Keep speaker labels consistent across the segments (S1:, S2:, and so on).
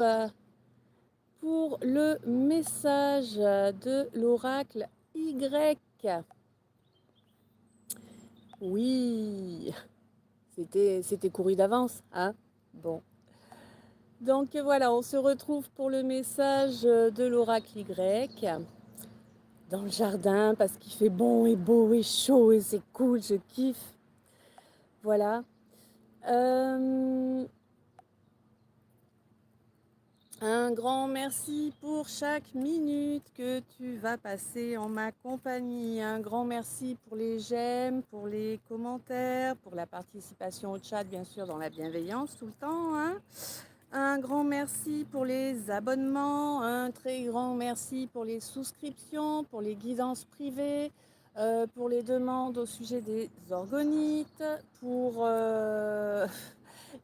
S1: euh, pour le message de l'oracle Y. Oui, c'était couru d'avance, hein? Bon. Donc voilà, on se retrouve pour le message de l'oracle Y dans le jardin parce qu'il fait bon et beau et chaud et c'est cool, je kiffe. Voilà. Un grand merci pour chaque minute que tu vas passer en ma compagnie. Un grand merci pour les j'aime, pour les commentaires, pour la participation au chat, bien sûr, dans la bienveillance tout le temps, hein. Un grand merci pour les abonnements, un très grand merci pour les souscriptions, pour les guidances privées, pour les demandes au sujet des orgonites, pour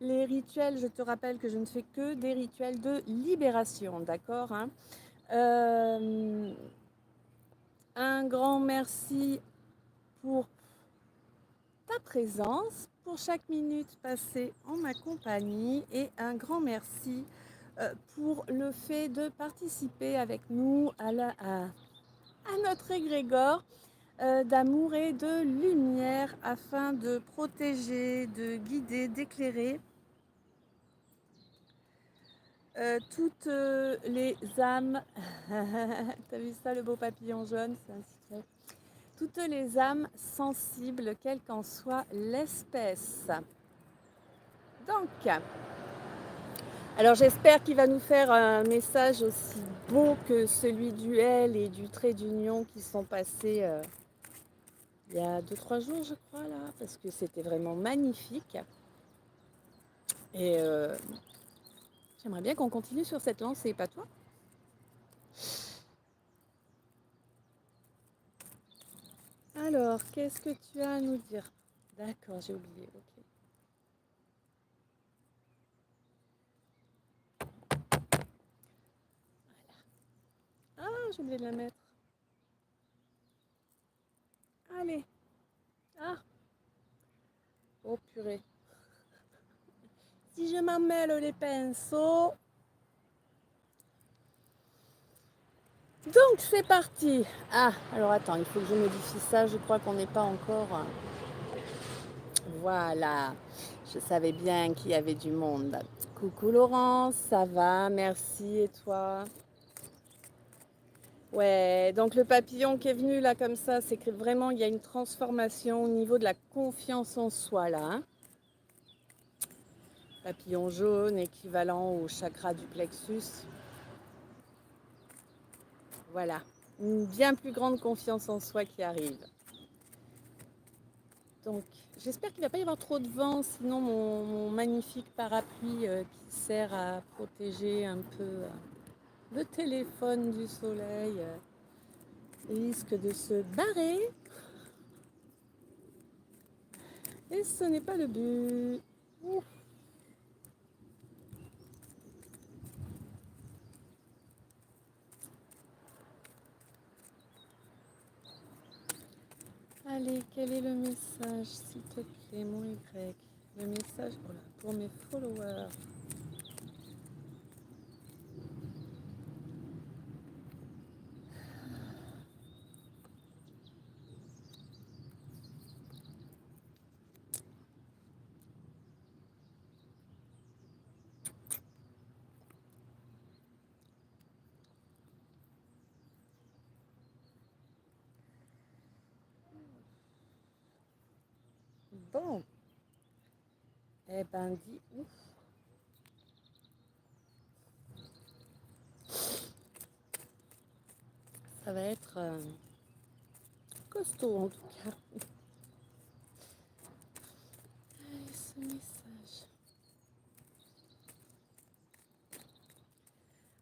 S1: les rituels. Je te rappelle que je ne fais que des rituels de libération, d'accord, hein. Un grand merci pour ta présence, pour chaque minute passée en ma compagnie et un grand merci pour le fait de participer avec nous à notre égrégore d'amour et de lumière afin de protéger, de guider, d'éclairer toutes les âmes. T'as vu ça, le beau papillon jaune? C'est un secret. Toutes les âmes sensibles, quelle qu'en soit l'espèce. Donc, alors j'espère qu'il va nous faire un message aussi beau que celui du L et du trait d'union qui sont passés il y a 2-3 jours, je crois, là, parce que c'était vraiment magnifique. Et j'aimerais bien qu'on continue sur cette lancée, pas toi? Alors, qu'est-ce que tu as à nous dire? D'accord, j'ai oublié, ok. Ah, j'ai oublié de la mettre. Allez. Ah, oh purée. Si je m'en mêle les pinceaux. Donc, c'est parti. Ah, alors attends, il faut que je modifie ça. Je crois qu'on n'est pas encore... Voilà. Je savais bien qu'il y avait du monde. Coucou Laurence, ça va? Merci. Et toi? Ouais, donc le papillon qui est venu là comme ça, c'est que vraiment il y a une transformation au niveau de la confiance en soi là, hein. Papillon jaune équivalent au chakra du plexus. Voilà, une bien plus grande confiance en soi qui arrive. Donc j'espère qu'il ne va pas y avoir trop de vent, sinon mon magnifique parapluie qui sert à protéger un peu le téléphone du soleil risque de se barrer. Et ce n'est pas le but. Ouf. Allez, quel est le message, s'il te plaît, mon Y? Le message voilà, pour mes followers. Bon, eh ben dis ouf. Ça va être costaud en tout cas. Allez, ce message.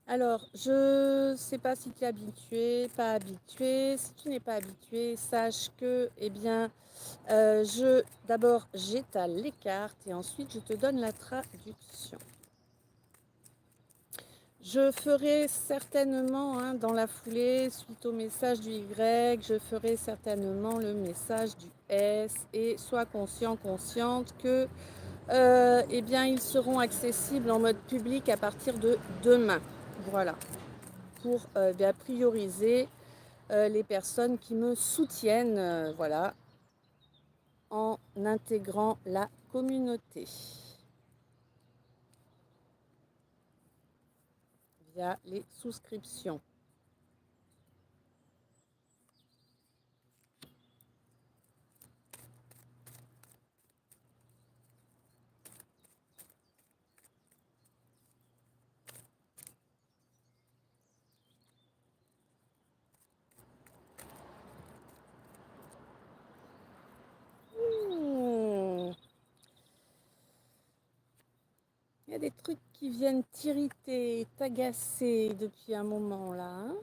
S1: Alors, je ne sais pas si tu es habitué, pas habitué. Si tu n'es pas habitué, sache que, eh bien, d'abord, j'étale les cartes et ensuite, je te donne la traduction. Je ferai certainement, hein, dans la foulée, suite au message du Y, je ferai certainement le message du S. Et sois conscient, consciente que eh bien, ils seront accessibles en mode public à partir de demain. Voilà, pour bien prioriser les personnes qui me soutiennent, voilà, en intégrant la communauté via les souscriptions. Mmh. Il y a des trucs qui viennent t'irriter, t'agacer depuis un moment là, hein.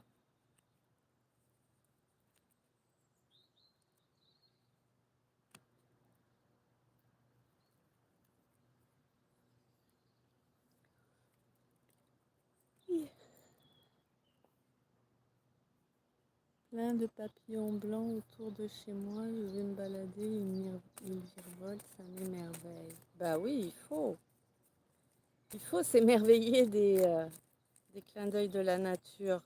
S1: Plein de papillons blancs autour de chez moi. Je vais me balader, ils virevoltent, ça m'émerveille. Bah oui, il faut. Il faut s'émerveiller des clins d'œil de la nature.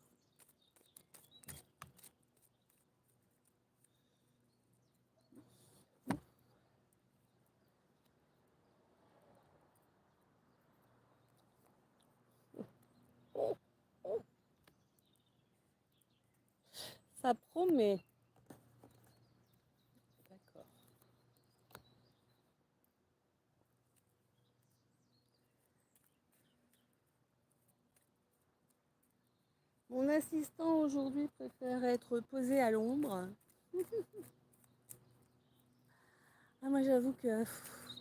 S1: Ça promet. D'accord. Mon assistant aujourd'hui préfère être posé à l'ombre. Ah, moi j'avoue que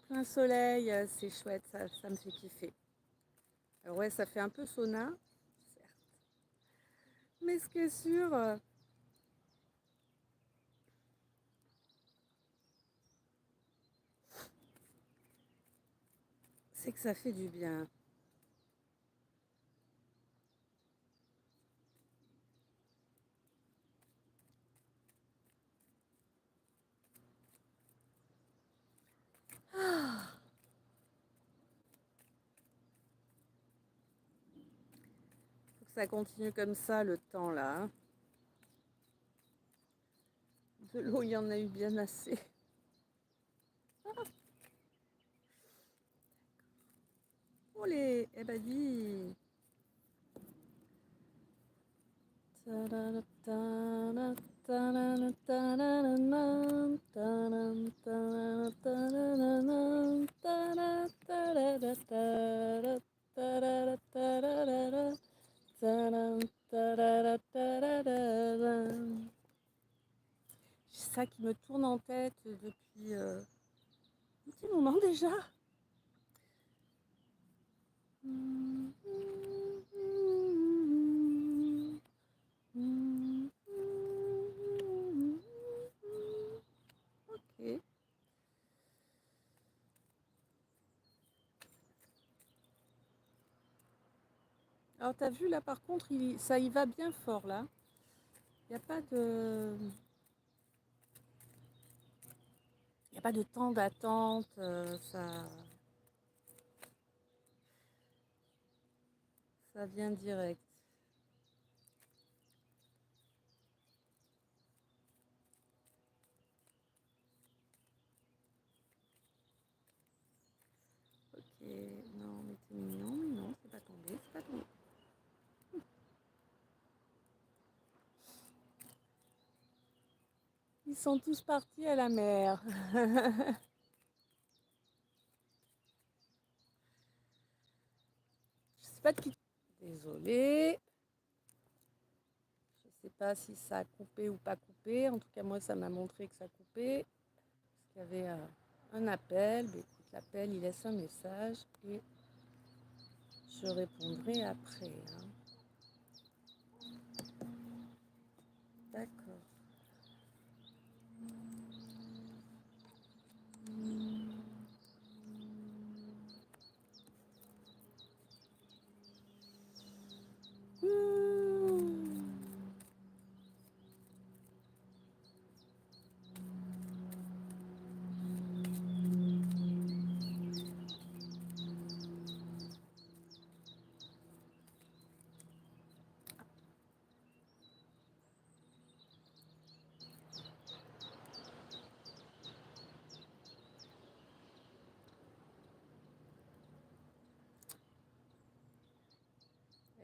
S1: plein soleil, c'est chouette, ça me fait kiffer. Alors ouais, ça fait un peu sauna, certes. Mais ce qui est sûr, c'est que ça fait du bien. Faut que ça continue comme ça le temps là, hein. De l'eau, il y en a eu bien assez. Olé, eh ben dis. C'est ça qui me tourne en tête depuis un petit moment déjà. Ok. Alors t'as vu là par contre, ça y va bien fort là. Il n'y a pas de, il y a pas de temps d'attente. Ça vient direct. Ok, non mais t'es mignon, mais non, c'est pas tombé, c'est pas tombé. Ils sont tous partis à la mer. Je sais pas de qui. Désolée. Je sais pas si ça a coupé ou pas coupé. En tout cas, moi, ça m'a montré que ça coupait. Parce qu'il y avait un appel. Mais écoute, l'appel, il laisse un message et je répondrai après, hein. D'accord.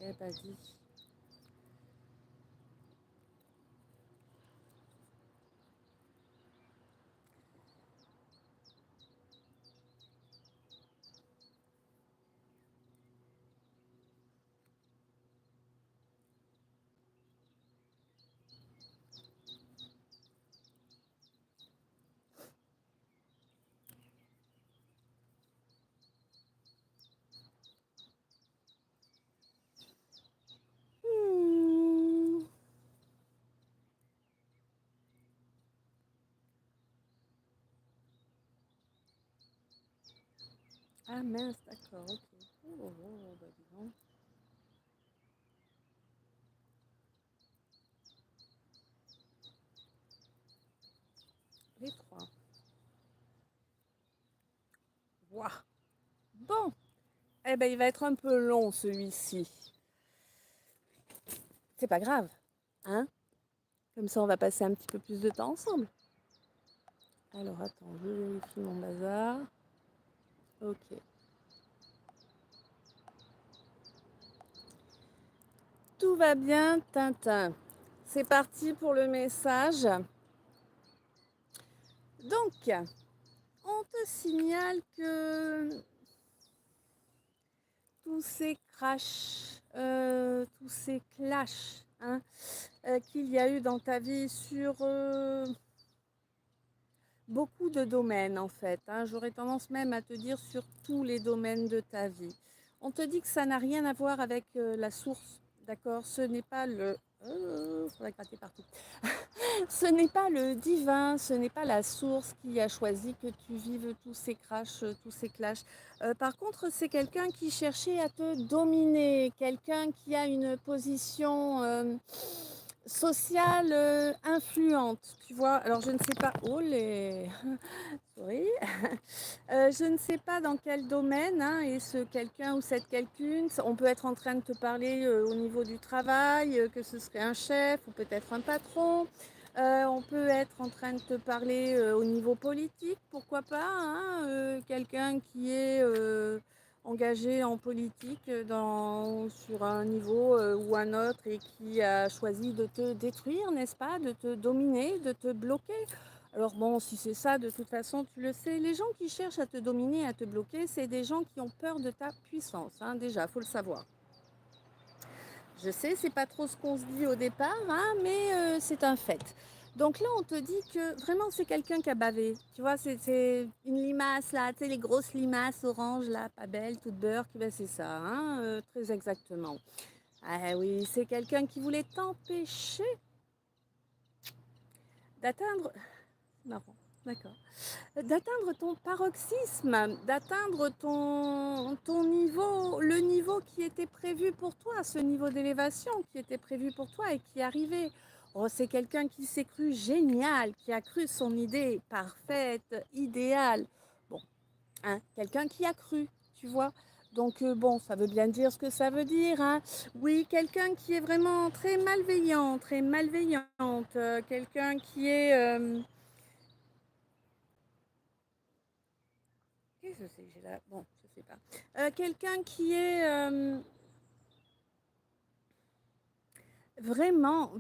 S1: Eh ben dis. Hmm. Ah mince, d'accord, ok. Bah dis donc. Les trois. Waouh. Bon, eh ben il va être un peu long celui-ci. C'est pas grave, hein? Comme ça, on va passer un petit peu plus de temps ensemble. Alors attends, je vérifie mon bazar. Ok. Tout va bien, Tintin. C'est parti pour le message. Donc, on te signale que tous ces crashs, tous ces clashs hein, qu'il y a eu dans ta vie sur beaucoup de domaines en fait. Hein. J'aurais tendance même à te dire sur tous les domaines de ta vie. On te dit que ça n'a rien à voir avec la source, d'accord? Ce n'est pas le... faudrait gratter partout. Ce n'est pas le divin, ce n'est pas la source qui a choisi que tu vives tous ces crashs, tous ces clashs. Par contre, c'est quelqu'un qui cherchait à te dominer, quelqu'un qui a une position sociale influente, tu vois. Alors, je ne sais pas... Oh les... Sorry. Je ne sais pas dans quel domaine hein, est ce quelqu'un ou cette quelqu'une. On peut être en train de te parler au niveau du travail, que ce serait un chef ou peut-être un patron. On peut être en train de te parler au niveau politique, pourquoi pas. Hein, quelqu'un qui est engagé en politique sur un niveau ou un autre et qui a choisi de te détruire, n'est-ce pas, de te dominer, de te bloquer. Alors bon, si c'est ça, de toute façon, tu le sais, les gens qui cherchent à te dominer, à te bloquer, c'est des gens qui ont peur de ta puissance. Hein, déjà, faut le savoir. Je sais, c'est pas trop ce qu'on se dit au départ, hein, mais c'est un fait. Donc là, on te dit que vraiment, c'est quelqu'un qui a bavé. Tu vois, c'est une limace, là, tu sais, les grosses limaces oranges, là, pas belles, toutes beurre, ben, c'est ça, hein, très exactement. Ah oui, c'est quelqu'un qui voulait t'empêcher d'atteindre... Marrant, d'accord. D'atteindre ton paroxysme, d'atteindre ton niveau, le niveau qui était prévu pour toi, ce niveau d'élévation qui était prévu pour toi et qui est arrivé. Oh, c'est quelqu'un qui s'est cru génial, qui a cru son idée parfaite, idéale. Bon, hein, quelqu'un qui a cru, tu vois. Donc bon, ça veut bien dire ce que ça veut dire. Hein. Oui, quelqu'un qui est vraiment très malveillant, très malveillante, quelqu'un qui est... qu'est-ce que c'est que j'ai là? Bon, je sais pas. Quelqu'un qui est vraiment.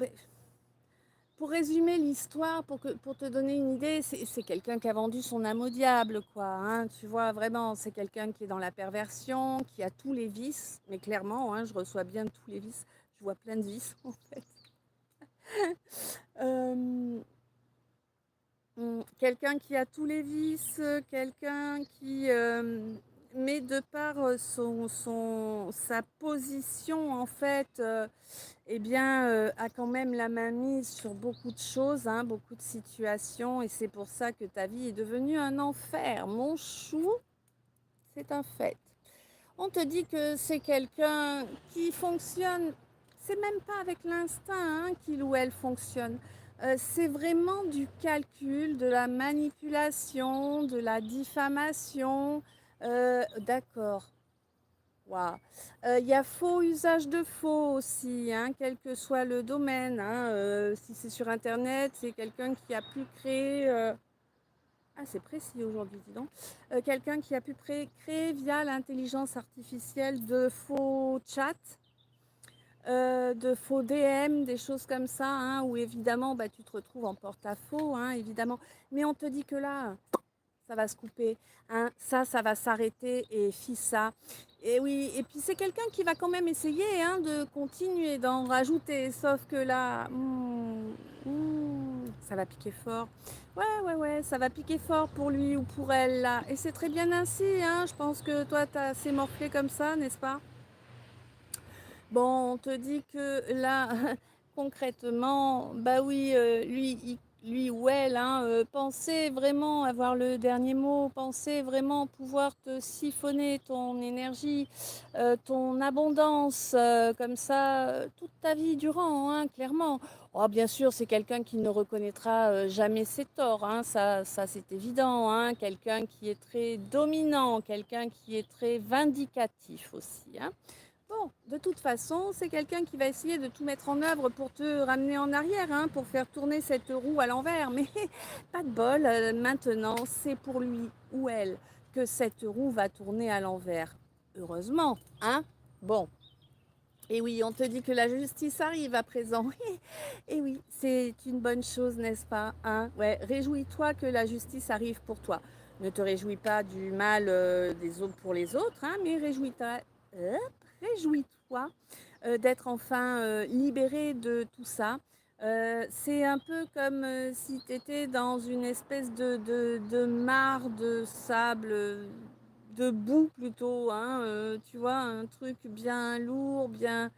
S1: Pour résumer l'histoire, pour te donner une idée, c'est quelqu'un qui a vendu son âme au diable, quoi. Hein, tu vois, vraiment, c'est quelqu'un qui est dans la perversion, qui a tous les vices. Mais clairement, hein, je reçois bien tous les vices. Je vois plein de vices, en fait. Euh, quelqu'un qui a tous les vices, quelqu'un qui, mais de par sa position, en fait, eh bien, a quand même la main mise sur beaucoup de choses, hein, beaucoup de situations, et c'est pour ça que ta vie est devenue un enfer. Mon chou, c'est un fait. On te dit que c'est quelqu'un qui fonctionne, c'est même pas avec l'instinct hein, qu'il ou elle fonctionne. C'est vraiment du calcul, de la manipulation, de la diffamation. D'accord. Waouh. Il y a faux usage de faux aussi, hein, quel que soit le domaine. Hein, si c'est sur Internet, c'est quelqu'un qui a pu créer ah, c'est précis aujourd'hui, dis donc. Quelqu'un qui a pu créer via l'intelligence artificielle de faux chats, de faux DM, des choses comme ça, hein, où évidemment bah, tu te retrouves en porte-à-faux, hein, évidemment. Mais on te dit que là, ça va se couper, hein, ça va s'arrêter et ça. Et oui, et puis c'est quelqu'un qui va quand même essayer hein, de continuer d'en rajouter, sauf que là, ça va piquer fort. Ouais, ça va piquer fort pour lui ou pour elle là. Et c'est très bien ainsi, hein. Je pense que toi, tu as assez morflé comme ça, n'est-ce pas? Bon, on te dit que là, concrètement, bah oui, lui ou elle, hein, pensait vraiment avoir le dernier mot, pensait vraiment pouvoir te siphonner ton énergie, ton abondance, comme ça, toute ta vie durant, hein, clairement. Oh, bien sûr, c'est quelqu'un qui ne reconnaîtra jamais ses torts, hein, ça c'est évident, hein, quelqu'un qui est très dominant, quelqu'un qui est très vindicatif aussi, hein. Bon, de toute façon, c'est quelqu'un qui va essayer de tout mettre en œuvre pour te ramener en arrière, hein, pour faire tourner cette roue à l'envers. Mais pas de bol, maintenant, c'est pour lui ou elle que cette roue va tourner à l'envers. Heureusement, hein? Bon, et oui, on te dit que la justice arrive à présent. Et oui, c'est une bonne chose, n'est-ce pas, hein? Ouais, réjouis-toi que la justice arrive pour toi. Ne te réjouis pas du mal des autres pour les autres, hein, mais réjouis-toi d'être enfin libéré de tout ça. C'est un peu comme si tu étais dans une espèce de mare de sable, de boue plutôt, hein, tu vois, un truc bien lourd, bien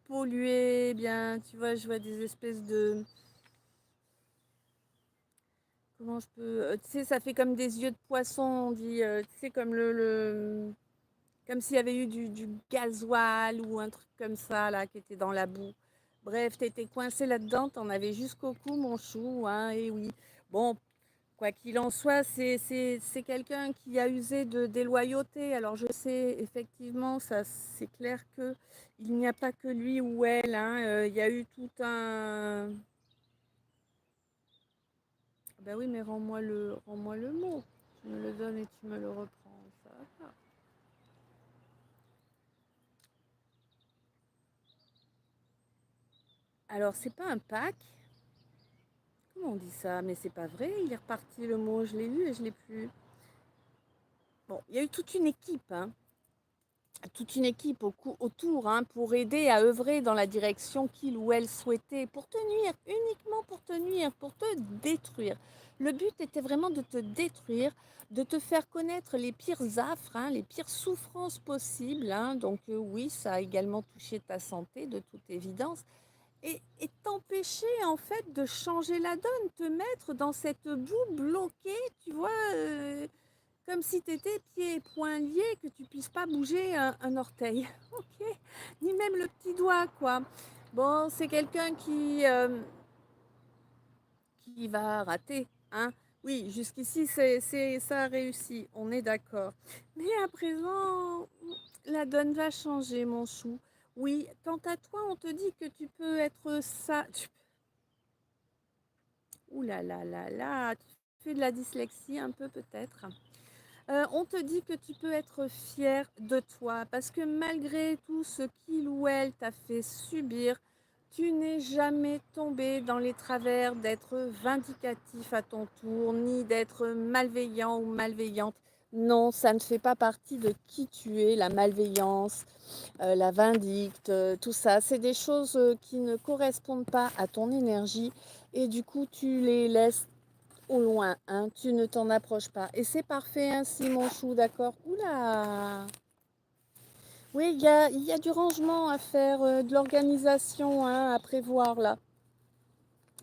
S1: pollué, bien, tu vois, je vois des espèces de... Comment je peux... tu sais, ça fait comme des yeux de poisson, on dit, tu sais, comme comme s'il y avait eu du gasoil ou un truc comme ça, là, qui était dans la boue. Bref, t'étais coincé là-dedans, t'en avais jusqu'au cou, mon chou, hein, et oui. Bon, quoi qu'il en soit, c'est quelqu'un qui a usé de déloyauté. Alors, je sais, effectivement, ça, c'est clair que il n'y a pas que lui ou elle, hein, il y a eu tout un... Ben oui, mais rends-moi le mot. Tu me le donnes et tu me le reprends. Ça va. Alors, c'est pas un pack. Comment on dit ça? Mais c'est pas vrai, il est reparti le mot, je l'ai eu et je l'ai plus. Bon, il y a eu toute une équipe autour hein, pour aider à œuvrer dans la direction qu'il ou elle souhaitait, pour te nuire, uniquement pour te nuire, pour te détruire. Le but était vraiment de te détruire, de te faire connaître les pires affres, hein, les pires souffrances possibles. Hein. Donc oui, ça a également touché ta santé, de toute évidence. Et t'empêcher en fait de changer la donne, te mettre dans cette boue bloquée, tu vois, comme si tu étais pieds et poings liés, que tu puisses pas bouger un orteil, ok? Ni même le petit doigt, quoi. Bon, c'est quelqu'un qui va rater, hein? Oui, jusqu'ici, ça a réussi, on est d'accord. Mais à présent, la donne va changer, mon chou. Oui, quant à toi, on te dit que tu peux être ça. Ouh là là là là, tu fais de la dyslexie un peu peut-être. On te dit que tu peux être fier de toi parce que malgré tout ce qu'il ou elle t'a fait subir, tu n'es jamais tombé dans les travers d'être vindicatif à ton tour, ni d'être malveillant ou malveillante. Non, ça ne fait pas partie de qui tu es, la malveillance, la vindicte, tout ça. C'est des choses qui ne correspondent pas à ton énergie et du coup, tu les laisses au loin, hein, tu ne t'en approches pas. Et c'est parfait ainsi, mon chou, d'accord? Oula! Oui, il y a du rangement à faire, de l'organisation hein, à prévoir là.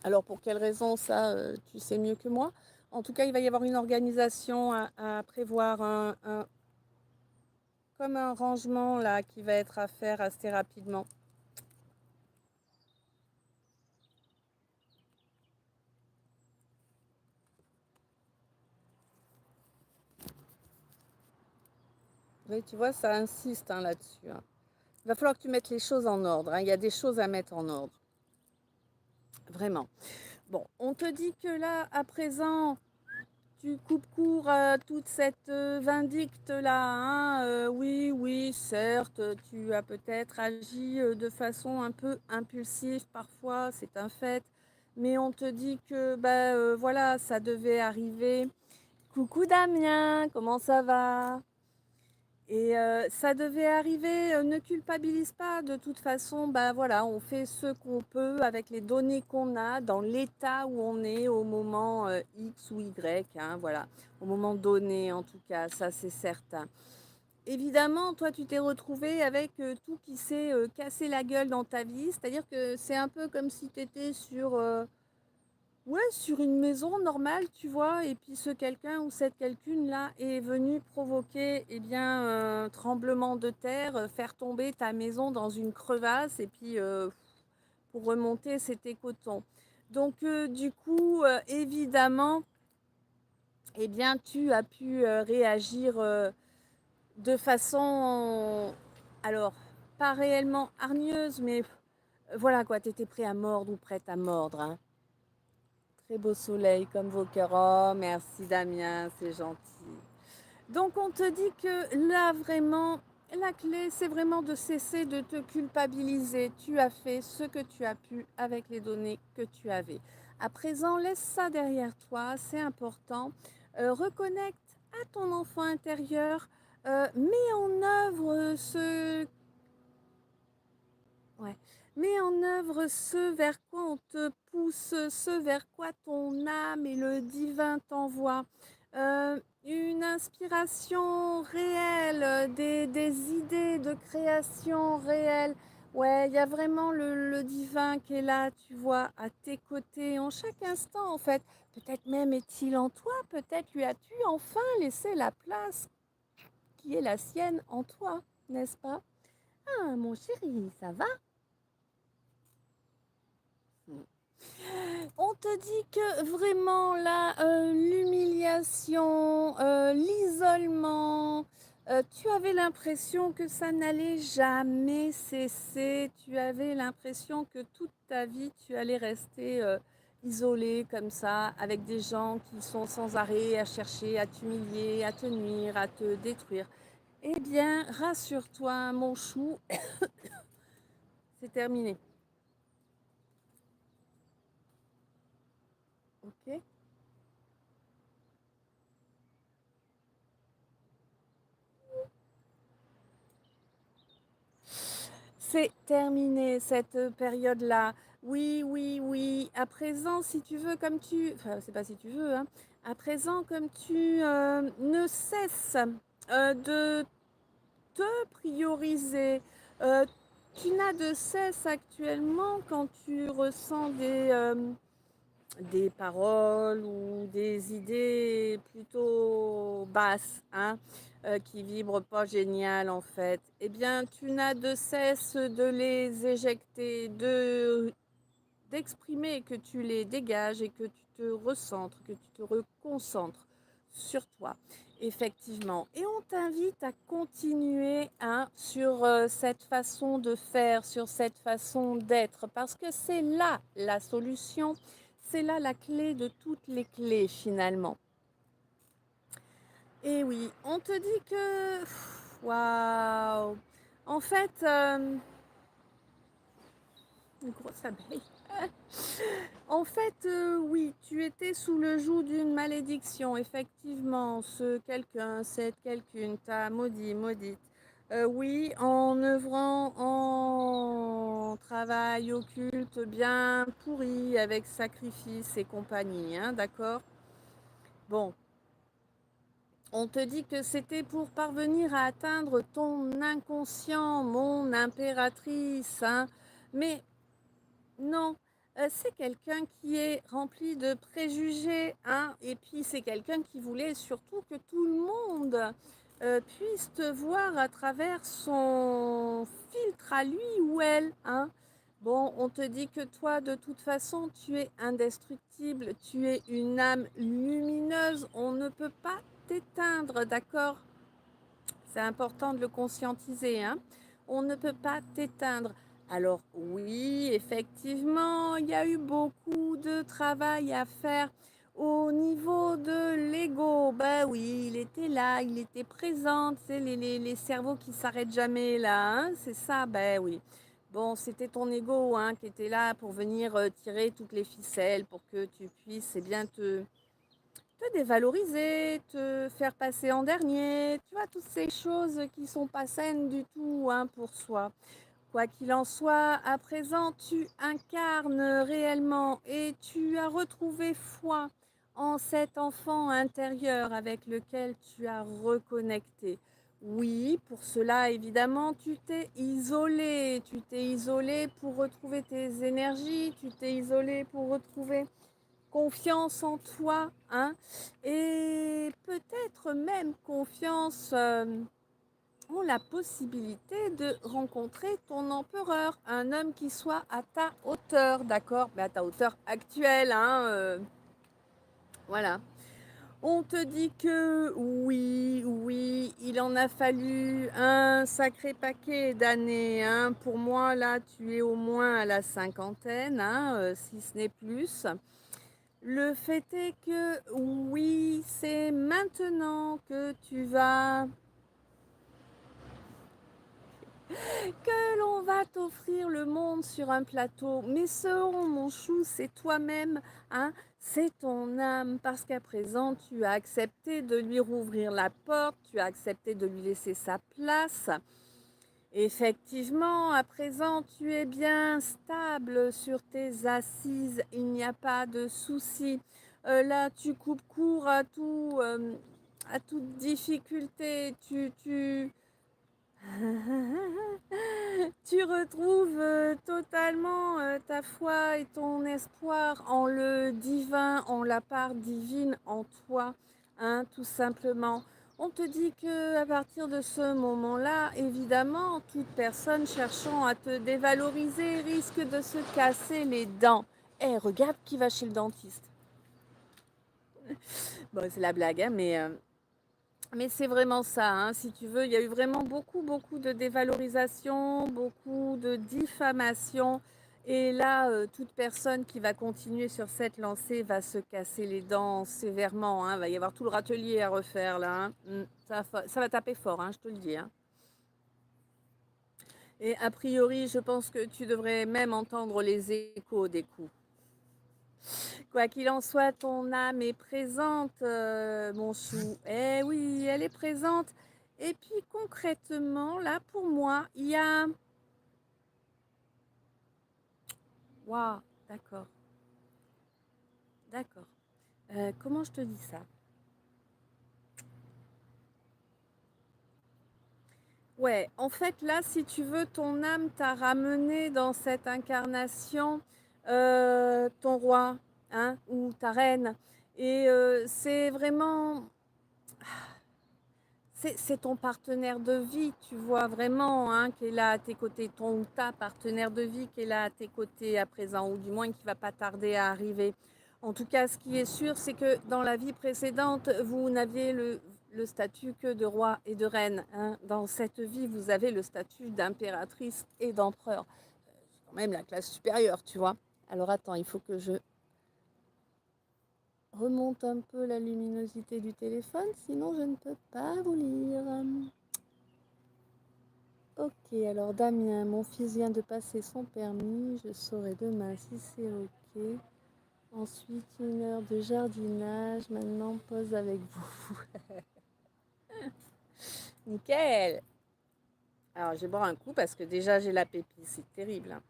S1: Alors pour quelle raison, ça, tu sais mieux que moi. En tout cas, il va y avoir une organisation à prévoir, comme un rangement là qui va être à faire assez rapidement. Oui, tu vois, ça insiste hein, là-dessus. Hein. Il va falloir que tu mettes les choses en ordre. Hein. Il y a des choses à mettre en ordre. Vraiment. Bon, on te dit que là, à présent, tu coupes court à toute cette vindicte-là, hein. Oui, oui, certes, tu as peut-être agi de façon un peu impulsive parfois, c'est un fait, mais on te dit que bah, voilà, ça devait arriver. Coucou Damien, comment ça va? Et ça devait arriver, ne culpabilise pas. De toute façon, bah voilà, on fait ce qu'on peut avec les données qu'on a, dans l'état où on est au moment X ou Y, hein, voilà, au moment donné en tout cas, ça c'est certain. Évidemment, toi tu t'es retrouvé avec tout qui s'est cassé la gueule dans ta vie, c'est-à-dire que c'est un peu comme si tu étais sur ouais, sur une maison normale, tu vois, et puis ce quelqu'un ou cette quelqu'une-là est venu provoquer, eh bien, un tremblement de terre, faire tomber ta maison dans une crevasse, et puis pour remonter, c'était coton. Donc, du coup, évidemment, eh bien, tu as pu réagir de façon, alors, pas réellement hargneuse, mais voilà quoi, tu étais prêt à mordre ou prête à mordre, hein. Très beau soleil comme vos cœurs. Oh, merci Damien, c'est gentil. Donc on te dit que là vraiment, la clé, c'est vraiment de cesser de te culpabiliser. Tu as fait ce que tu as pu avec les données que tu avais. À présent, laisse ça derrière toi, c'est important. Reconnecte à ton enfant intérieur. Mets en œuvre ce Ouais. Mets en œuvre ce vers quoi on te pousse, ce vers quoi ton âme et le divin t'envoient. Une inspiration réelle, des idées de création réelle. Ouais, il y a vraiment le divin qui est là, tu vois, à tes côtés en chaque instant en fait. Peut-être même est-il en toi, peut-être lui as-tu enfin laissé la place qui est la sienne en toi, n'est-ce pas? Ah, mon chéri, ça va? On te dit que vraiment là, l'humiliation, l'isolement, tu avais l'impression que ça n'allait jamais cesser. Tu avais l'impression que toute ta vie, tu allais rester isolé comme ça, avec des gens qui sont sans arrêt à chercher à t'humilier, à te nuire, à te détruire. Eh bien, rassure-toi, mon chou, c'est terminé. Ok? C'est terminé cette période-là. Oui, oui, oui. À présent, si tu veux, comme tu... Enfin, c'est pas si tu veux, hein. À présent, comme tu ne cesses de te prioriser, euh, tu n'as de cesse actuellement quand tu ressens des paroles ou des idées plutôt basses, hein, qui vibrent pas génial en fait, eh bien tu n'as de cesse de les éjecter, d'exprimer que tu les dégages et que tu te recentres, que tu te reconcentres sur toi, effectivement. Et on t'invite à continuer, hein, sur cette façon de faire, sur cette façon d'être, parce que c'est là la solution, c'est là la clé de toutes les clés finalement. Et oui, on te dit que... Waouh. En fait, une grosse abeille. En fait, oui, tu étais sous le joug d'une malédiction. Effectivement, ce quelqu'un, cette quelqu'une t'a maudit, maudite. Oui, en œuvrant en travail occulte bien pourri avec sacrifice et compagnie, hein, d'accord? Bon, on te dit que c'était pour parvenir à atteindre ton inconscient, mon impératrice, hein, mais non, c'est quelqu'un qui est rempli de préjugés, hein, et puis c'est quelqu'un qui voulait surtout que tout le monde puisse te voir à travers son filtre à lui ou elle, hein. Bon, on te dit que toi, de toute façon, tu es indestructible, tu es une âme lumineuse, on ne peut pas t'éteindre, d'accord? C'est important de le conscientiser, hein. On ne peut pas t'éteindre. Alors oui, effectivement, il y a eu beaucoup de travail à faire. Au niveau de l'ego, bah oui, il était là, il était présent, tu sais, les cerveaux qui s'arrêtent jamais là, hein, c'est ça, bah oui. Bon, c'était ton ego hein, qui était là pour venir tirer toutes les ficelles pour que tu puisses eh bien, te dévaloriser, te faire passer en dernier, tu vois, toutes ces choses qui sont pas saines du tout hein, pour soi. Quoi qu'il en soit, à présent, tu incarnes réellement et tu as retrouvé foi en cet enfant intérieur avec lequel tu as reconnecté. Oui, pour cela, évidemment, tu t'es isolé pour retrouver tes énergies, tu t'es isolé pour retrouver confiance en toi, hein, et peut-être même confiance ont la possibilité de rencontrer ton empereur, un homme qui soit à ta hauteur, d'accord? Mais à ta hauteur actuelle, hein, voilà. On te dit que oui, oui, il en a fallu un sacré paquet d'années, hein. Pour moi, là, tu es au moins à la cinquantaine, hein, si ce n'est plus. Le fait est que oui, c'est maintenant que tu vas que l'on va t'offrir le monde sur un plateau. Mais mon chou, c'est toi-même, hein, c'est ton âme, parce qu'à présent, tu as accepté de lui rouvrir la porte, tu as accepté de lui laisser sa place. Effectivement, à présent, tu es bien stable sur tes assises, il n'y a pas de souci. Là, tu coupes court à toute difficulté, tu retrouves totalement ta foi et ton espoir en le divin, en la part divine en toi, hein, tout simplement. On te dit que à partir de ce moment-là, évidemment, toute personne cherchant à te dévaloriser risque de se casser les dents. Eh, regarde qui va chez le dentiste. Bon, c'est la blague, hein, mais c'est vraiment ça, hein, si tu veux. Il y a eu vraiment beaucoup, beaucoup de dévalorisation, beaucoup de diffamation. Et là, toute personne qui va continuer sur cette lancée va se casser les dents sévèrement, hein. Il va y avoir tout le râtelier à refaire là, hein. Ça va taper fort, hein, je te le dis, hein. Et a priori, je pense que tu devrais même entendre les échos des coups. Quoi qu'il en soit, ton âme est présente, mon chou. Eh oui, elle est présente. Et puis concrètement, là, pour moi, il y a... Waouh, d'accord, d'accord. Comment je te dis ça? Ouais, en fait, là, si tu veux, ton âme t'a ramené dans cette incarnation, ton roi, hein, ou ta reine. Et c'est vraiment c'est ton partenaire de vie, tu vois vraiment, hein, qui est là à tes côtés, ton ou ta partenaire de vie qui est là à tes côtés à présent, ou du moins qui va pas tarder à arriver. En tout cas, ce qui est sûr, c'est que dans la vie précédente, vous n'aviez le statut que de roi et de reine, hein. Dans cette vie, vous avez le statut d'impératrice et d'empereur. C'est quand même la classe supérieure, tu vois. Alors attends, il faut que je remonte un peu la luminosité du téléphone, sinon je ne peux pas vous lire. Ok, alors Damien, mon fils vient de passer son permis, je saurai demain si c'est ok. Ensuite, 1 heure de jardinage, maintenant pause avec vous. Nickel. Alors je vais boire un coup parce que déjà j'ai la pépite, c'est terrible, hein.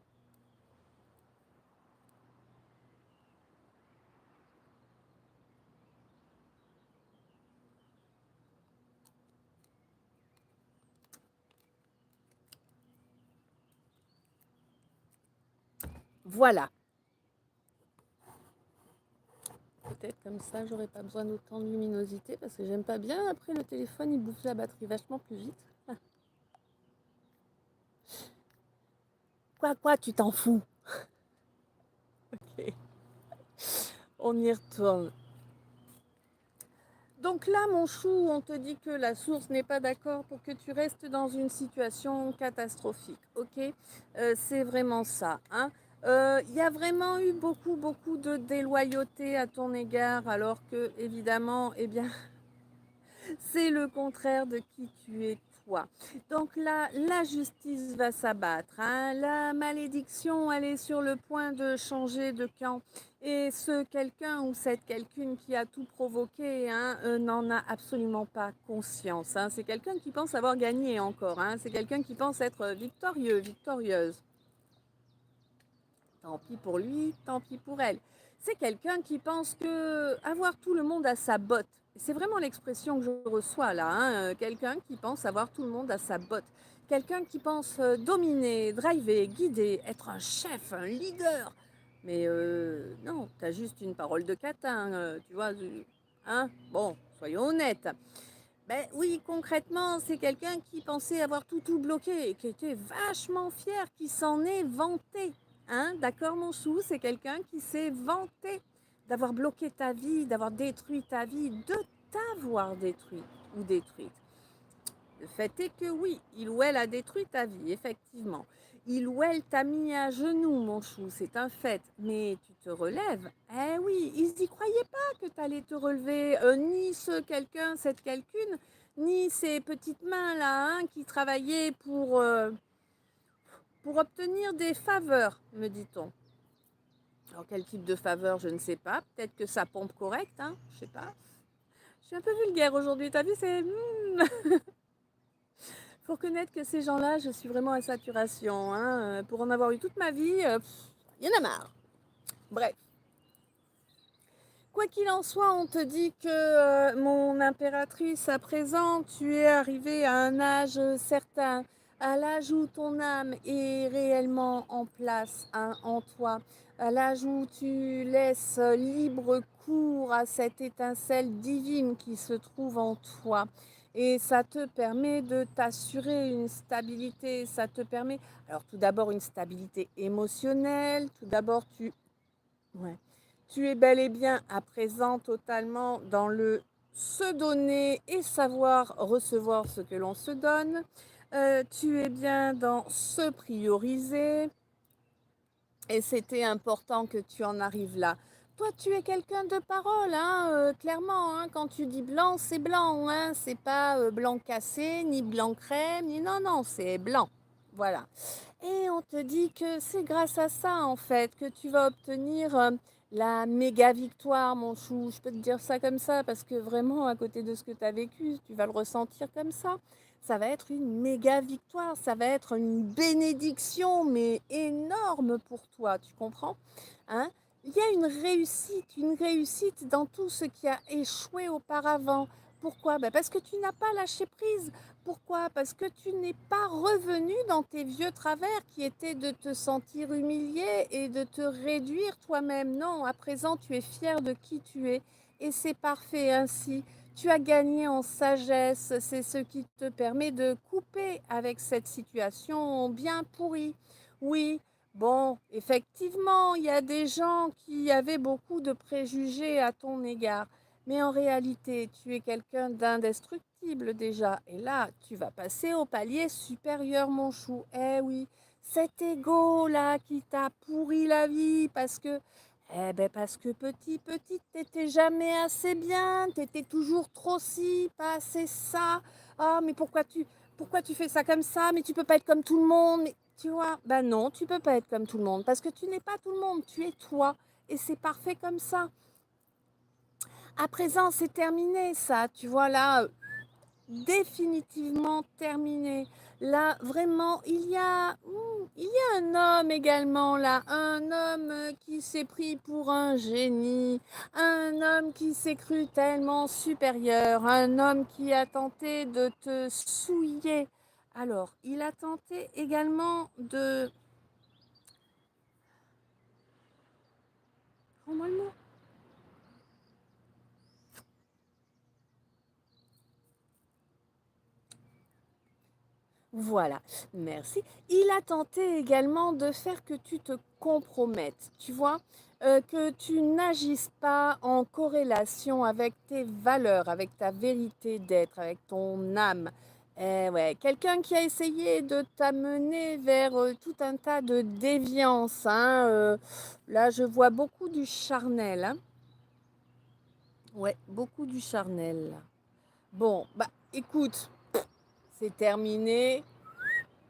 S1: Voilà. Peut-être comme ça, j'aurais pas besoin d'autant de luminosité parce que j'aime pas bien. Après, le téléphone, il bouffe la batterie vachement plus vite. Quoi, tu t'en fous? Ok, on y retourne. Donc là, mon chou, on te dit que la source n'est pas d'accord pour que tu restes dans une situation catastrophique. Ok. C'est vraiment ça, hein. Il y a vraiment eu beaucoup, beaucoup de déloyauté à ton égard, alors que, évidemment, eh bien, c'est le contraire de qui tu es toi. Donc là, la justice va s'abattre, hein. La malédiction, elle est sur le point de changer de camp. Et ce quelqu'un ou cette quelqu'une qui a tout provoqué, hein, n'en a absolument pas conscience, hein. C'est quelqu'un qui pense avoir gagné encore, hein. C'est quelqu'un qui pense être victorieux, victorieuse. Tant pis pour lui, tant pis pour elle. C'est quelqu'un qui pense que avoir tout le monde à sa botte. C'est vraiment l'expression que je reçois là, hein. Quelqu'un qui pense avoir tout le monde à sa botte. Quelqu'un qui pense dominer, driver, guider, être un chef, un leader. Mais non, t'as juste une parole de catin, tu vois. Hein, bon, soyons honnêtes. Ben oui, concrètement, c'est quelqu'un qui pensait avoir tout bloqué et qui était vachement fier, qui s'en est vanté. Hein, d'accord, mon chou, c'est quelqu'un qui s'est vanté d'avoir bloqué ta vie, d'avoir détruit ta vie, de t'avoir détruit ou détruite. Le fait est que oui, il ou elle a détruit ta vie, effectivement. Il ou elle t'a mis à genoux, mon chou, c'est un fait. Mais tu te relèves. Eh oui, ils n'y croyaient pas que tu allais te relever. Ni ce quelqu'un, cette quelqu'une, ni ces petites mains là, hein, qui travaillaient pour obtenir des faveurs, me dit-on. Alors quel type de faveur, je ne sais pas. Peut-être que ça pompe correct, hein, je sais pas. Je suis un peu vulgaire aujourd'hui, t'as vu, c'est... Faut reconnaître que ces gens-là, je suis vraiment à saturation, hein. Pour en avoir eu toute ma vie, il y en a marre. Bref. Quoi qu'il en soit, on te dit que mon impératrice, à présent, tu es arrivée à un âge certain, à l'âge où ton âme est réellement en place, hein, en toi, à l'âge où tu laisses libre cours à cette étincelle divine qui se trouve en toi. Et ça te permet de t'assurer une stabilité, ça te permet, alors tout d'abord une stabilité émotionnelle, tout d'abord ouais. Tu es bel et bien à présent totalement dans le se donner et savoir recevoir ce que l'on se donne. Tu es bien dans se prioriser et c'était important que tu en arrives là. Toi, tu es quelqu'un de parole, hein, clairement, hein, quand tu dis blanc, c'est blanc, hein, c'est pas blanc cassé, ni blanc crème, ni non, non, c'est blanc. Voilà. Et on te dit que c'est grâce à ça, en fait, que tu vas obtenir la méga victoire, mon chou. Je peux te dire ça comme ça, parce que vraiment, à côté de ce que tu as vécu, tu vas le ressentir comme ça. Ça va être une méga victoire, ça va être une bénédiction, mais énorme pour toi, tu comprends? Hein? Il y a une réussite dans tout ce qui a échoué auparavant. Pourquoi? Ben parce que tu n'as pas lâché prise. Pourquoi? Parce que tu n'es pas revenu dans tes vieux travers qui étaient de te sentir humilié et de te réduire toi-même. Non, à présent, tu es fier de qui tu es et c'est parfait ainsi. Tu as gagné en sagesse, c'est ce qui te permet de couper avec cette situation bien pourrie. Oui, bon, effectivement, il y a des gens qui avaient beaucoup de préjugés à ton égard. Mais en réalité, tu es quelqu'un d'indestructible déjà. Et là, tu vas passer au palier supérieur, mon chou. Eh oui, cet ego-là qui t'a pourri la vie parce que petit, t'étais jamais assez bien, t'étais toujours trop ci, pas assez ça. Ah, mais pourquoi tu fais ça comme ça? Mais tu peux pas être comme tout le monde. Mais tu vois, ben non, tu peux pas être comme tout le monde parce que tu n'es pas tout le monde, tu es toi. Et c'est parfait comme ça. À présent, c'est terminé ça, tu vois là, définitivement terminé. Là, vraiment, il y a un homme également là, un homme qui s'est pris pour un génie, un homme qui s'est cru tellement supérieur, un homme qui a tenté de te souiller. Alors, il a tenté également de... Rends-moi le mot. Voilà, merci. Il a tenté également de faire que tu te compromettes, tu vois, que tu n'agisses pas en corrélation avec tes valeurs, avec ta vérité d'être, avec ton âme. Ouais, quelqu'un qui a essayé de t'amener vers tout un tas de déviances, hein, là, je vois beaucoup du charnel, hein. Ouais, beaucoup du charnel. Bon, bah écoute, c'est terminé.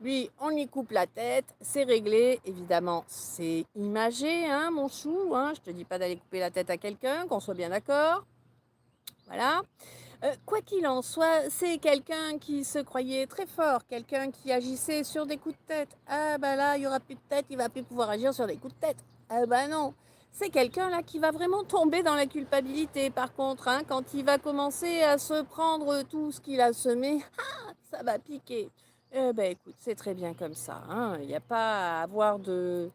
S1: Lui, on y coupe la tête, c'est réglé. Évidemment, c'est imagé, hein, mon chou. Hein. Je te dis pas d'aller couper la tête à quelqu'un, qu'on soit bien d'accord. Voilà. Quoi qu'il en soit, c'est quelqu'un qui se croyait très fort, quelqu'un qui agissait sur des coups de tête. Ah bah là, il y aura plus de tête, il va plus pouvoir agir sur des coups de tête. Ah bah non. C'est quelqu'un là qui va vraiment tomber dans la culpabilité. Par contre, hein, quand il va commencer à se prendre tout ce qu'il a semé, ça va piquer. Eh ben écoute, c'est très bien comme ça. Hein. Il n'y a pas à avoir de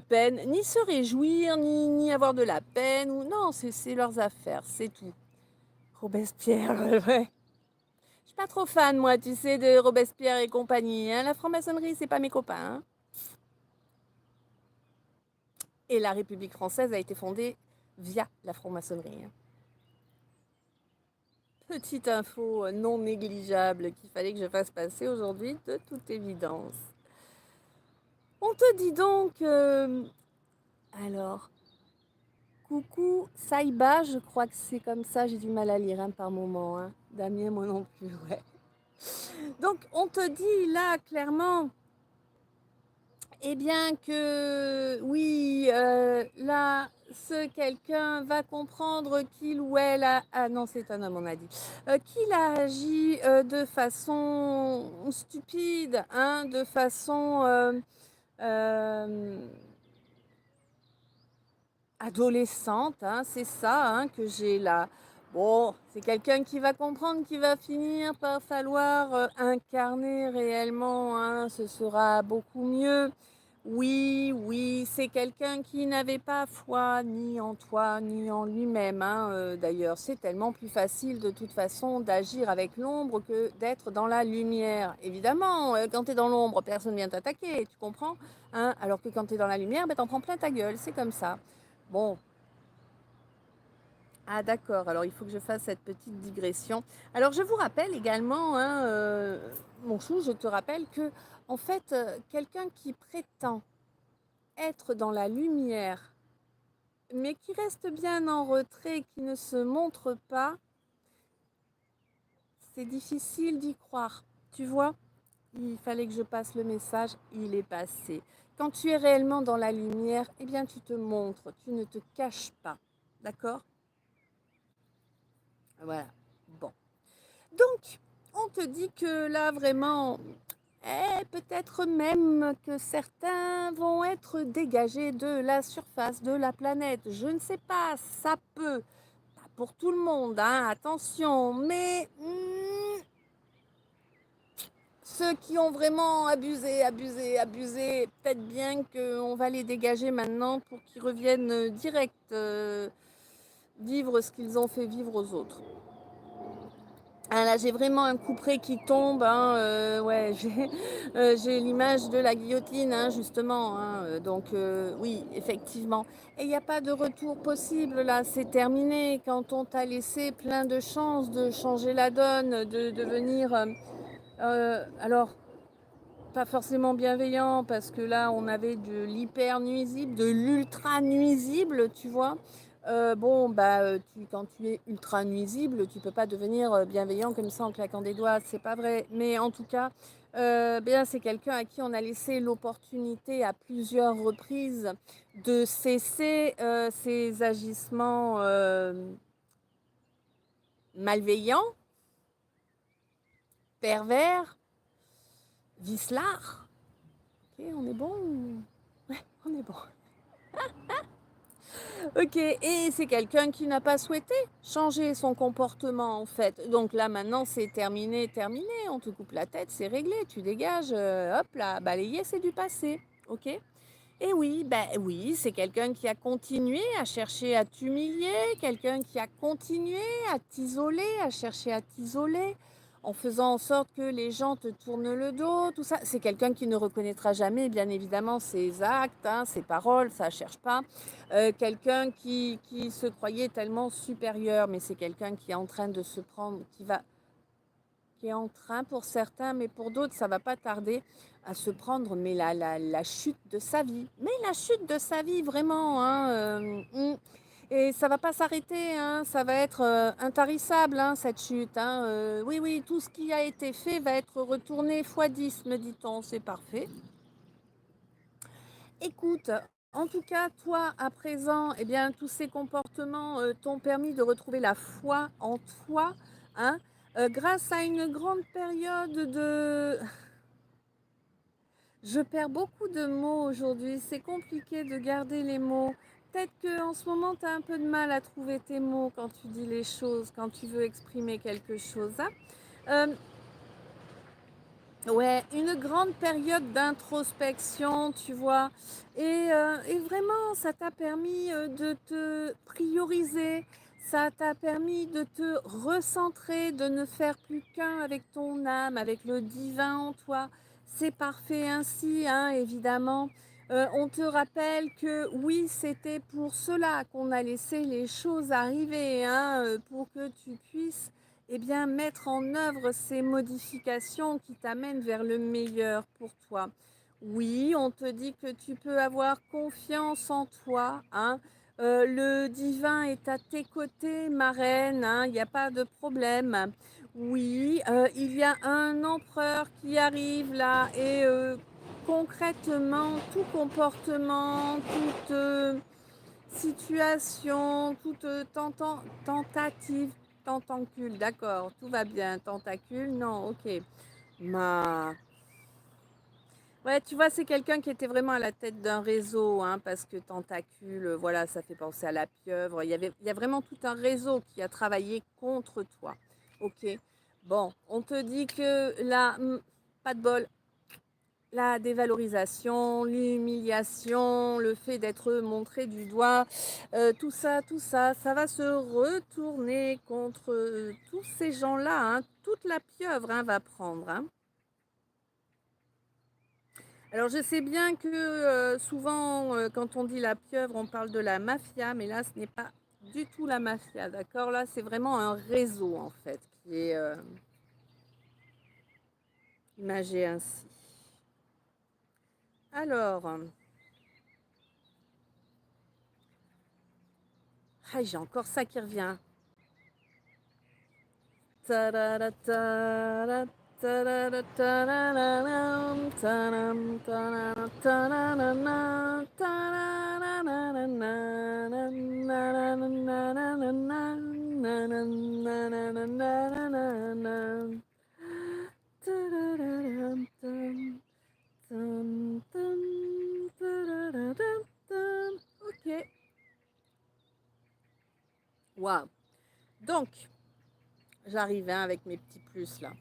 S1: peine, ni se réjouir, ni avoir de la peine. Ou... Non, c'est leurs affaires, c'est tout. Robespierre, ouais. Je suis pas trop fan, moi, tu sais, de Robespierre et compagnie. Hein. La franc-maçonnerie, c'est pas mes copains. Hein. Et la République française a été fondée via la franc-maçonnerie. Hein. Petite info non négligeable qu'il fallait que je fasse passer aujourd'hui, de toute évidence. On te dit donc... alors, coucou Saïba, je crois que c'est comme ça, j'ai du mal à lire hein, par moment. Hein. Damien, moi non plus, ouais. Donc, on te dit là, clairement... Eh bien que oui, là, ce quelqu'un va comprendre qu'il ou elle a... Ah non, c'est un homme, on a dit. Qu'il a agi de façon stupide, hein, de façon euh, adolescente, hein, c'est ça hein, que j'ai là. Bon, c'est quelqu'un qui va comprendre, qui va finir par falloir incarner réellement, hein, ce sera beaucoup mieux. Oui, oui, c'est quelqu'un qui n'avait pas foi ni en toi, ni en lui-même. Hein, d'ailleurs, c'est tellement plus facile de toute façon d'agir avec l'ombre que d'être dans la lumière. Évidemment, quand tu es dans l'ombre, personne ne vient t'attaquer, tu comprends hein. Alors que quand tu es dans la lumière, ben, t'en prends plein ta gueule, c'est comme ça. Bon, ah d'accord, alors il faut que je fasse cette petite digression. Alors je vous rappelle également, hein, mon chou, je te rappelle que, en fait, quelqu'un qui prétend être dans la lumière, mais qui reste bien en retrait, qui ne se montre pas, c'est difficile d'y croire. Tu vois, il fallait que je passe le message, il est passé. Quand tu es réellement dans la lumière, eh bien tu te montres, tu ne te caches pas. D'accord? Voilà. Bon. Donc, on te dit que là, vraiment, peut-être même que certains vont être dégagés de la surface de la planète. Je ne sais pas, ça peut. Pas pour tout le monde, hein, attention. Mais ceux qui ont vraiment abusé, peut-être bien qu'on va les dégager maintenant pour qu'ils reviennent direct vivre ce qu'ils ont fait vivre aux autres. Ah là, j'ai vraiment un couperet qui tombe. Hein, ouais, j'ai l'image de la guillotine, hein, justement. Hein, donc, oui, effectivement. Et il n'y a pas de retour possible, là. C'est terminé. Quand on t'a laissé plein de chances de changer la donne, de devenir... alors, pas forcément bienveillant, parce que là, on avait de l'hyper nuisible, de l'ultra nuisible, tu vois. Bon, bah, quand tu es ultra nuisible, tu peux pas devenir bienveillant comme ça en claquant des doigts, c'est pas vrai. Mais en tout cas, bien, c'est quelqu'un à qui on a laissé l'opportunité à plusieurs reprises de cesser ses agissements malveillants, pervers, vicelards. Ok, on est bon Ouais, on est bon. Ok, et c'est quelqu'un qui n'a pas souhaité changer son comportement en fait. Donc là maintenant c'est terminé, terminé. On te coupe la tête, c'est réglé, tu dégages. Hop là, balayer c'est du passé. Ok. Et oui, ben oui, c'est quelqu'un qui a continué à chercher à t'humilier, quelqu'un qui a continué à t'isoler, à chercher à t'isoler, en faisant en sorte que les gens te tournent le dos, tout ça. C'est quelqu'un qui ne reconnaîtra jamais, bien évidemment, ses actes, hein, ses paroles, ça ne cherche pas. Quelqu'un qui se croyait tellement supérieur, mais c'est quelqu'un qui est en train de se prendre, qui va qui est en train pour certains, mais pour d'autres, ça va pas tarder à se prendre, mais la chute de sa vie. Mais la chute de sa vie, vraiment, hein, et ça va pas s'arrêter, hein, ça va être intarissable, hein, cette chute. Hein, oui, oui, tout ce qui a été fait va être retourné fois 10, me dit-on, c'est parfait. Écoute, en tout cas, toi, à présent, eh bien, tous ces comportements t'ont permis de retrouver la foi en toi, hein, grâce à une grande période de... Je perds beaucoup de mots aujourd'hui, c'est compliqué de garder les mots. Peut-être qu'en ce moment, tu as un peu de mal à trouver tes mots quand tu dis les choses, quand tu veux exprimer quelque chose. Hein. Euh, Ouais, une grande période d'introspection, tu vois. Et vraiment, ça t'a permis de te prioriser, ça t'a permis de te recentrer, de ne faire plus qu'un avec ton âme, avec le divin en toi. C'est parfait ainsi, hein, évidemment. On te rappelle que oui, c'était pour cela qu'on a laissé les choses arriver, hein, pour que tu puisses eh bien, mettre en œuvre ces modifications qui t'amènent vers le meilleur pour toi. Oui, on te dit que tu peux avoir confiance en toi. Hein. Le divin est à tes côtés, ma reine. Hein, il n'y a pas de problème. Oui, il y a un empereur qui arrive là et concrètement, tout comportement, toute situation, toute tentative, tentacule, d'accord, tout va bien. Tentacule, non, ok. Ma... Ouais, tu vois, c'est quelqu'un qui était vraiment à la tête d'un réseau, hein, parce que tentacule, voilà, ça fait penser à la pieuvre. Il y a vraiment tout un réseau qui a travaillé contre toi. Ok. Bon, on te dit que là, pas de bol, la dévalorisation, l'humiliation, le fait d'être montré du doigt, tout ça, ça va se retourner contre tous ces gens-là. Hein. Toute la pieuvre hein, va prendre. Hein. Alors je sais bien que souvent, quand on dit la pieuvre, on parle de la mafia, mais là, ce n'est pas du tout la mafia, d'accord? Là, c'est vraiment un réseau, en fait, qui est imagé ainsi. Alors, ah, j'ai encore ça qui revient. Ok. Wow. Donc, j'arrive hein, avec mes petits plus là.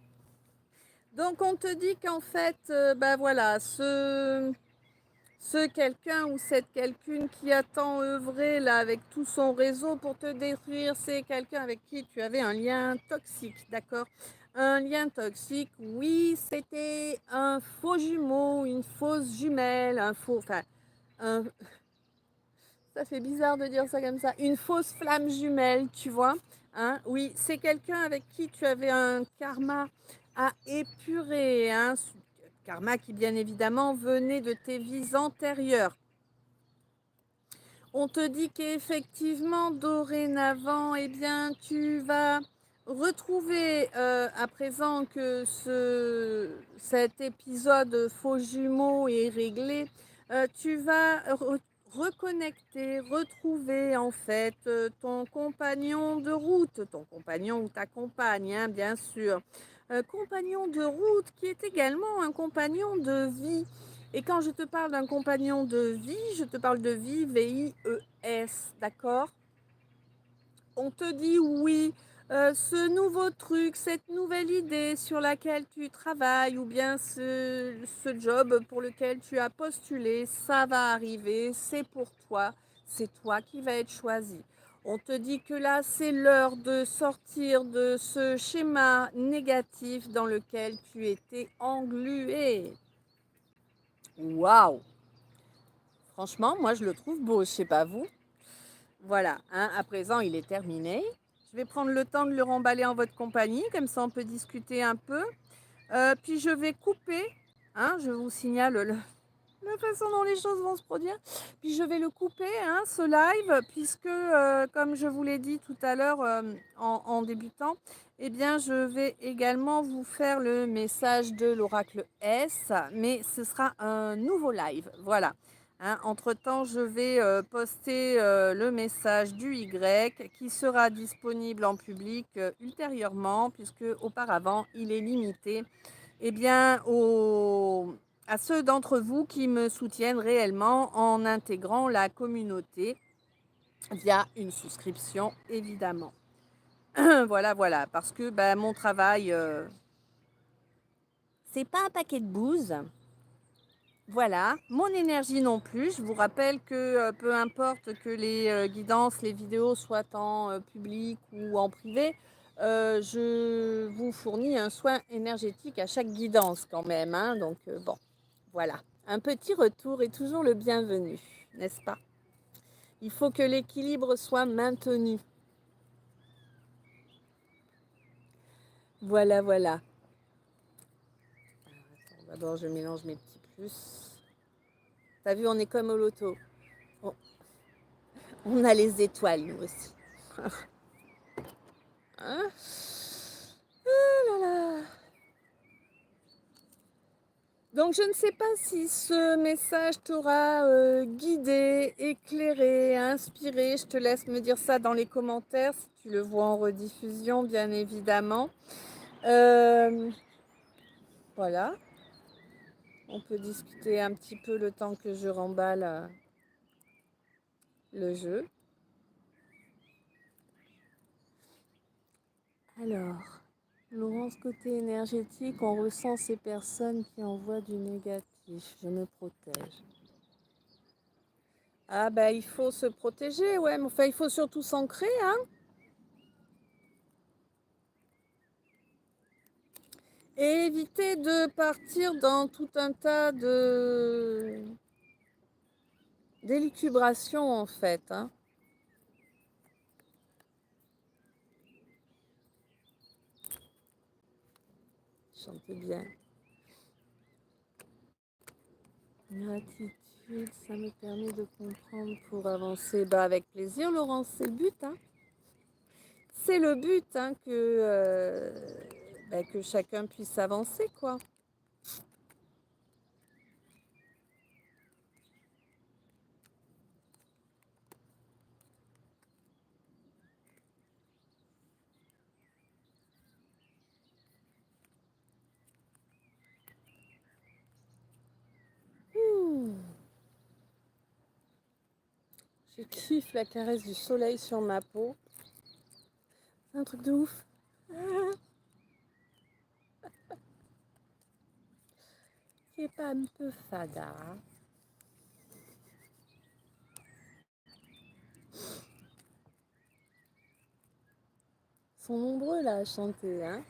S1: Donc on te dit qu'en fait, ben voilà, ce quelqu'un ou cette quelqu'une qui a tant œuvré là avec tout son réseau pour te détruire, c'est quelqu'un avec qui tu avais un lien toxique, d'accord? Un lien toxique, oui, c'était un faux jumeau, une fausse jumelle, un faux, enfin, un, ça fait bizarre de dire ça comme ça. Une fausse flamme jumelle, tu vois. Hein? Oui, c'est quelqu'un avec qui tu avais un karma à épurer. Hein? Karma qui, bien évidemment, venait de tes vies antérieures. On te dit qu'effectivement, dorénavant, eh bien, tu vas retrouver, à présent que cet épisode faux jumeau est réglé, tu vas reconnecter, retrouver en fait ton compagnon de route, ton compagnon ou ta compagne, hein, bien sûr. Compagnon de route qui est également un compagnon de vie. Et quand je te parle d'un compagnon de vie, je te parle de vie, V-I-E-S, d'accord? On te dit oui, ce nouveau truc, cette nouvelle idée sur laquelle tu travailles ou bien ce job pour lequel tu as postulé, ça va arriver, c'est pour toi, c'est toi qui vas être choisi. On te dit que là, c'est l'heure de sortir de ce schéma négatif dans lequel tu étais englué. Waouh! Franchement, moi, je le trouve beau, je sais pas vous. Voilà, hein, à présent, il est terminé. vais prendre le temps de le remballer en votre compagnie, comme ça on peut discuter un peu. Puis je vais couper, hein, je vous signale la façon dont les choses vont se produire. Puis je vais le couper, hein, ce live, puisque comme je vous l'ai dit tout à l'heure en débutant, eh bien je vais également vous faire le message de l'oracle S, mais ce sera un nouveau live. Voilà. Hein, entre-temps, je vais poster le message du Y qui sera disponible en public ultérieurement, puisque auparavant il est limité eh bien, à ceux d'entre vous qui me soutiennent réellement en intégrant la communauté via une souscription, évidemment. Voilà, voilà, parce que mon travail, c'est pas un paquet de bouse. Voilà, mon énergie non plus. Je vous rappelle que peu importe que les guidances, les vidéos soient en public ou en privé, je vous fournis un soin énergétique à chaque guidance quand même. Hein, donc bon, voilà. Un petit retour est toujours le bienvenu, n'est-ce pas? Il faut que l'équilibre soit maintenu. Voilà, voilà. Attends, d'abord, je mélange mes petits plus. T'as vu, on est comme au loto. On a les étoiles, nous aussi. Hein? Ah là là. Donc je ne sais pas si ce message t'aura guidé, éclairé, inspiré. Je te laisse me dire ça dans les commentaires si tu le vois en rediffusion, bien évidemment. Voilà. On peut discuter un petit peu le temps que je remballe le jeu. Alors, Laurence, côté énergétique, on ressent ces personnes qui envoient du négatif. Je me protège. Ah il faut se protéger, ouais, mais enfin, il faut surtout s'ancrer, hein. Et éviter de partir dans tout un tas d'élucubrations, en fait, hein. Chantez bien. Gratitude, ça me permet de comprendre pour avancer. Avec plaisir, Laurence, c'est le but, hein. C'est le but, hein, que chacun puisse avancer, quoi. Je kiffe la caresse du soleil sur ma peau. C'est un truc de ouf. C'est pas un peu fada. Ils sont nombreux là à chanter, hein.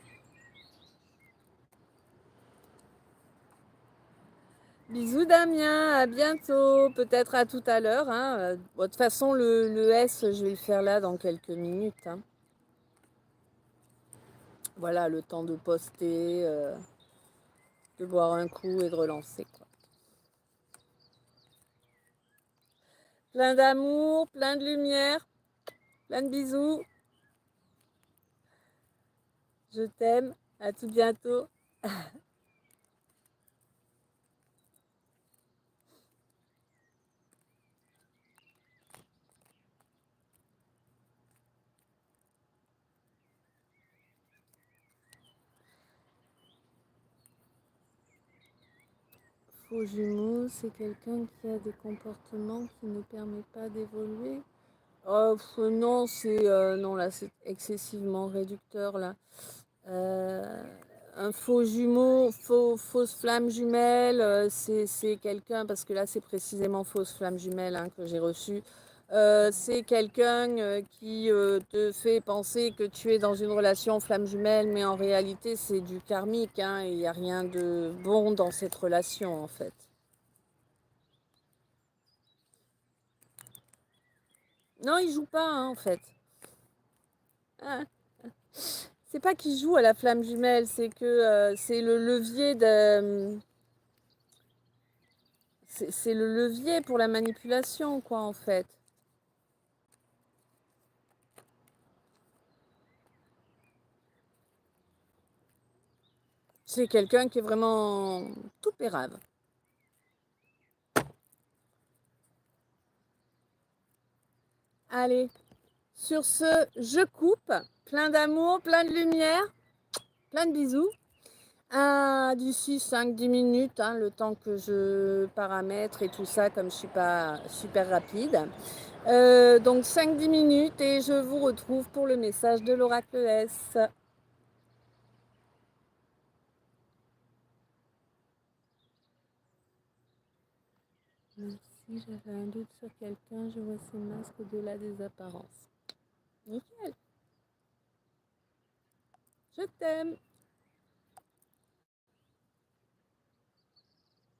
S1: Bisous Damien, à bientôt, peut-être à tout à l'heure. Hein. De toute façon, le S, je vais le faire là dans quelques minutes. Hein. Voilà, le temps de poster, de boire un coup et de relancer. Quoi. Plein d'amour, plein de lumière, plein de bisous. Je t'aime, à tout bientôt. Faux jumeau, c'est quelqu'un qui a des comportements qui ne permettent pas d'évoluer. Oh non, non là, c'est excessivement réducteur là. Un faux jumeau, fausse flamme jumelle, c'est quelqu'un, parce que là c'est précisément fausse flamme jumelle hein, que j'ai reçu. C'est quelqu'un qui te fait penser que tu es dans une relation flamme jumelle, mais en réalité c'est du karmique, hein, et il n'y a rien de bon dans cette relation en fait. Non, il joue pas hein, en fait. C'est pas qu'il joue à la flamme jumelle, c'est que c'est le levier de... C'est le levier pour la manipulation, quoi, en fait. C'est quelqu'un qui est vraiment tout pérave. Allez, sur ce, je coupe. Plein d'amour, plein de lumière, plein de bisous. D'ici 5-10 minutes, hein, le temps que je paramètre et tout ça, comme je ne suis pas super rapide. Donc 5-10 minutes et je vous retrouve pour le message de l'oracle S. Si j'avais un doute sur quelqu'un, je vois ses masques au-delà des apparences. Nickel. Je t'aime.